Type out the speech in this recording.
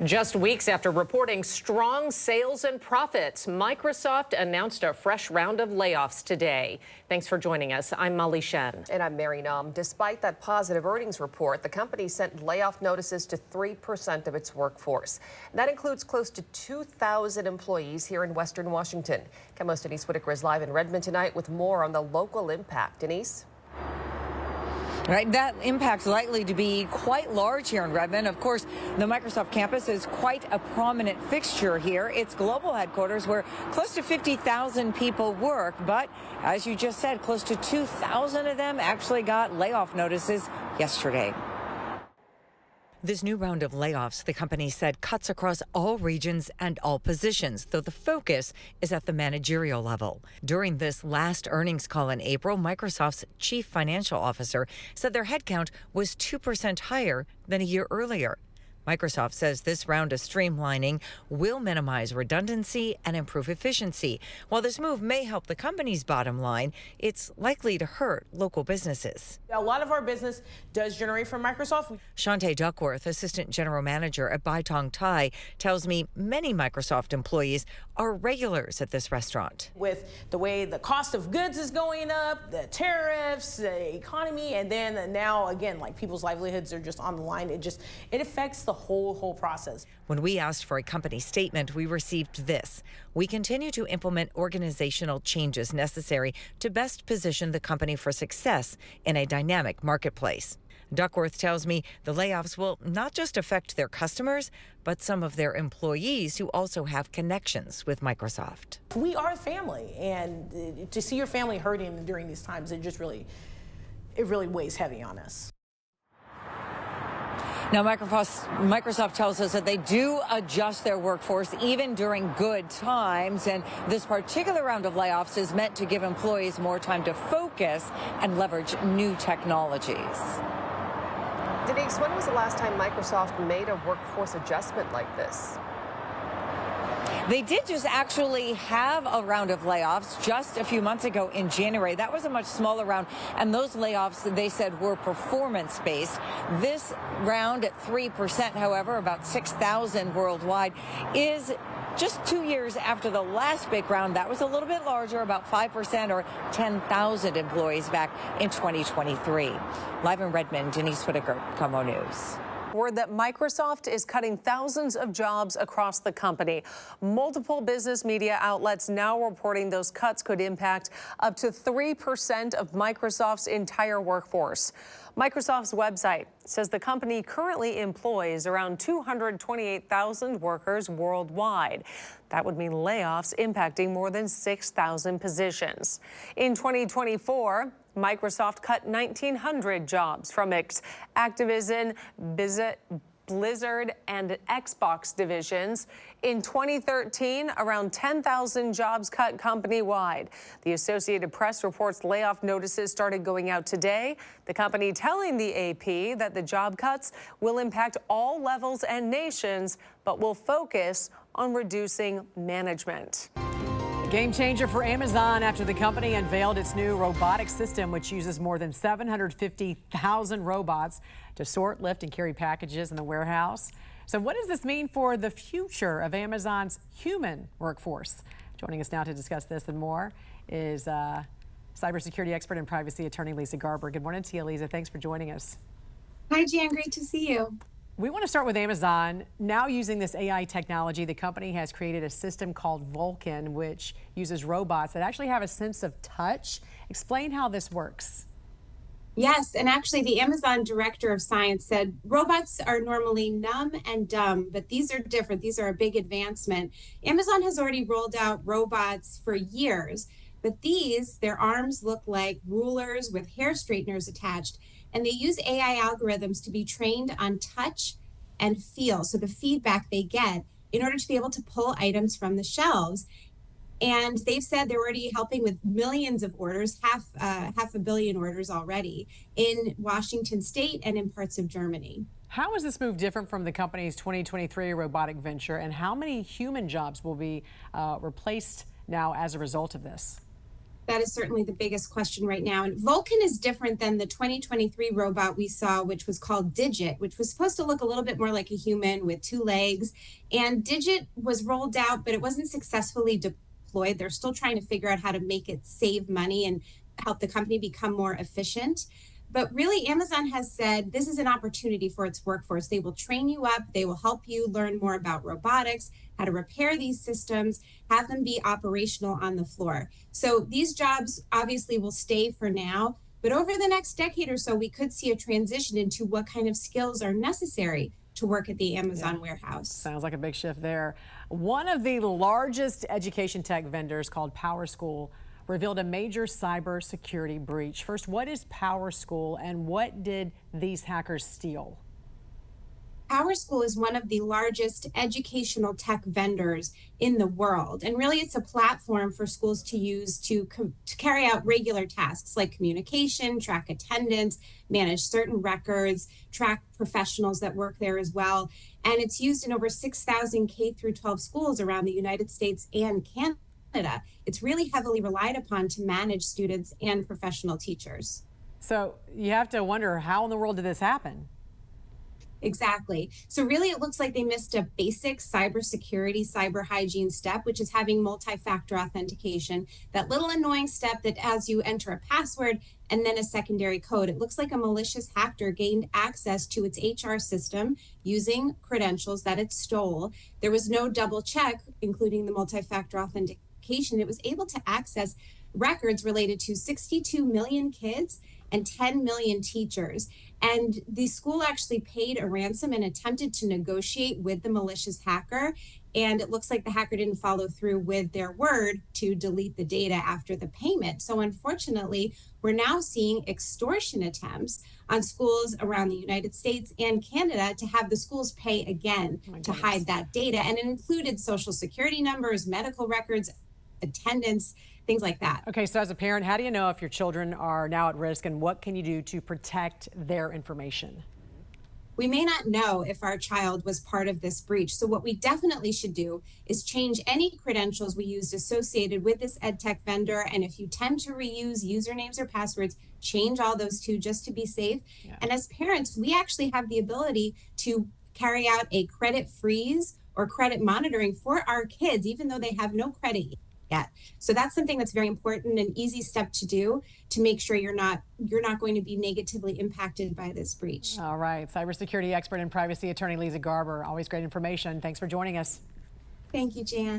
Just weeks after reporting strong sales and profits, Microsoft announced a fresh round of layoffs today. Thanks for joining us. I'm Molly Shen. And I'm Mary Nam. Despite that positive earnings report, the company sent layoff notices to 3% of its workforce. That includes close to 2,000 employees here in Western Washington. KOKH Denise Whitaker is live in Redmond tonight with more on the local impact. Denise? Right, that impact's likely to be quite large here in Redmond. Of course, the Microsoft campus is quite a prominent fixture here. It's global headquarters where close to 50,000 people work. But as you just said, close to 2,000 of them actually got layoff notices yesterday. This new round of layoffs, the company said, cuts across all regions and all positions, though the focus is at the managerial level. During this last earnings call in April, Microsoft's chief financial officer said their headcount was 2% higher than a year earlier. Microsoft says this round of streamlining will minimize redundancy and improve efficiency. While this move may help the company's bottom line, it's likely to hurt local businesses. A lot of our business does generate from Microsoft. Shante Duckworth, assistant general manager at Bai Tong Thai, tells me many Microsoft employees are regulars at this restaurant. With the way the cost of goods is going up, the tariffs, the economy, and then now again, like people's livelihoods are just on the line. It affects the whole process. When we asked for a company statement, we received this. We continue to implement organizational changes necessary to best position the company for success in a dynamic marketplace. Duckworth tells me the layoffs will not just affect their customers, but some of their employees who also have connections with Microsoft. We are a family, and to see your family hurting during these times, it really weighs heavy on us. Now, Microsoft tells us that they do adjust their workforce even during good times. And this particular round of layoffs is meant to give employees more time to focus and leverage new technologies. Denise, when was the last time Microsoft made a workforce adjustment like this? They did just actually have a round of layoffs just a few months ago in January. That was a much smaller round, and those layoffs, they said, were performance-based. This round at 3%, however, about 6,000 worldwide, is just 2 years after the last big round. That was a little bit larger, about 5% or 10,000 employees back in 2023. Live in Redmond, Denise Whitaker, KOKH News. Word that Microsoft is cutting thousands of jobs across the company. Multiple business media outlets now reporting those cuts could impact up to 3% of Microsoft's entire workforce. Microsoft's website says the company currently employs around 228,000 workers worldwide. That would mean layoffs impacting more than 6,000 positions. In 2024, Microsoft cut 1,900 jobs from its Activision, Blizzard, and Xbox divisions. In 2013, around 10,000 jobs cut company-wide. The Associated Press reports layoff notices started going out today. The company telling the AP that the job cuts will impact all levels and nations, but will focus on reducing management. Game changer for Amazon after the company unveiled its new robotic system, which uses more than 750,000 robots to sort, lift, and carry packages in the warehouse. So what does this mean for the future of Amazon's human workforce? Joining us now to discuss this and more is cybersecurity expert and privacy attorney Lisa Garber. Good morning to you, Lisa. Thanks for joining us. Hi, Jan. Great to see you. We want to start with Amazon. Now using this AI technology, the company has created a system called Vulcan, which uses robots that actually have a sense of touch. Explain how this works. Yes, and actually the Amazon director of science said robots are normally numb and dumb, but these are different. These are a big advancement. Amazon has already rolled out robots for years, but their arms look like rulers with hair straighteners attached. And they use AI algorithms to be trained on touch and feel, so the feedback they get in order to be able to pull items from the shelves. And they've said they're already helping with millions of orders, half a billion orders already in Washington State and in parts of Germany. How is this move different from the company's 2023 robotic venture, and how many human jobs will be replaced now as a result of this? That is certainly the biggest question right now. And Vulcan is different than the 2023 robot we saw, which was called Digit, which was supposed to look a little bit more like a human with 2 legs. And Digit was rolled out, but it wasn't successfully deployed. They're still trying to figure out how to make it save money and help the company become more efficient. But really, Amazon has said this is an opportunity for its workforce. They will train you up. They will help you learn more about robotics, how to repair these systems, have them be operational on the floor. So these jobs obviously will stay for now, but over the next decade or so, we could see a transition into what kind of skills are necessary to work at the Amazon warehouse. Sounds like a big shift there. One of the largest education tech vendors, called PowerSchool, revealed a major cybersecurity breach. First, what is PowerSchool and what did these hackers steal? PowerSchool is one of the largest educational tech vendors in the world. And really, it's a platform for schools to use to carry out regular tasks like communication, track attendance, manage certain records, track professionals that work there as well. And it's used in over 6,000 K through 12 schools around the United States and Canada. It's really heavily relied upon to manage students and professional teachers. So you have to wonder, how in the world did this happen? Exactly. So really, it looks like they missed a basic cybersecurity, cyber hygiene step, which is having multi-factor authentication. That little annoying step that as you enter a password and then a secondary code, it looks like a malicious hacker gained access to its HR system using credentials that it stole. There was no double check, including the multi-factor authentication. It was able to access records related to 62 million kids and 10 million teachers. And the school actually paid a ransom and attempted to negotiate with the malicious hacker. And it looks like the hacker didn't follow through with their word to delete the data after the payment. So unfortunately, we're now seeing extortion attempts on schools around the United States and Canada to have the schools pay again to hide that data. And it included social security numbers, medical records, attendance, things like that. Okay, so as a parent, how do you know if your children are now at risk and what can you do to protect their information? We may not know if our child was part of this breach. So what we definitely should do is change any credentials we used associated with this EdTech vendor. And if you tend to reuse usernames or passwords, change all those too, just to be safe. Yeah. And as parents, we actually have the ability to carry out a credit freeze or credit monitoring for our kids, even though they have no credit yet. So that's something that's very important, an easy step to do to make sure you're not going to be negatively impacted by this breach. All right. Cybersecurity expert and privacy attorney Lisa Garber. Always great information. Thanks for joining us. Thank you, Jan.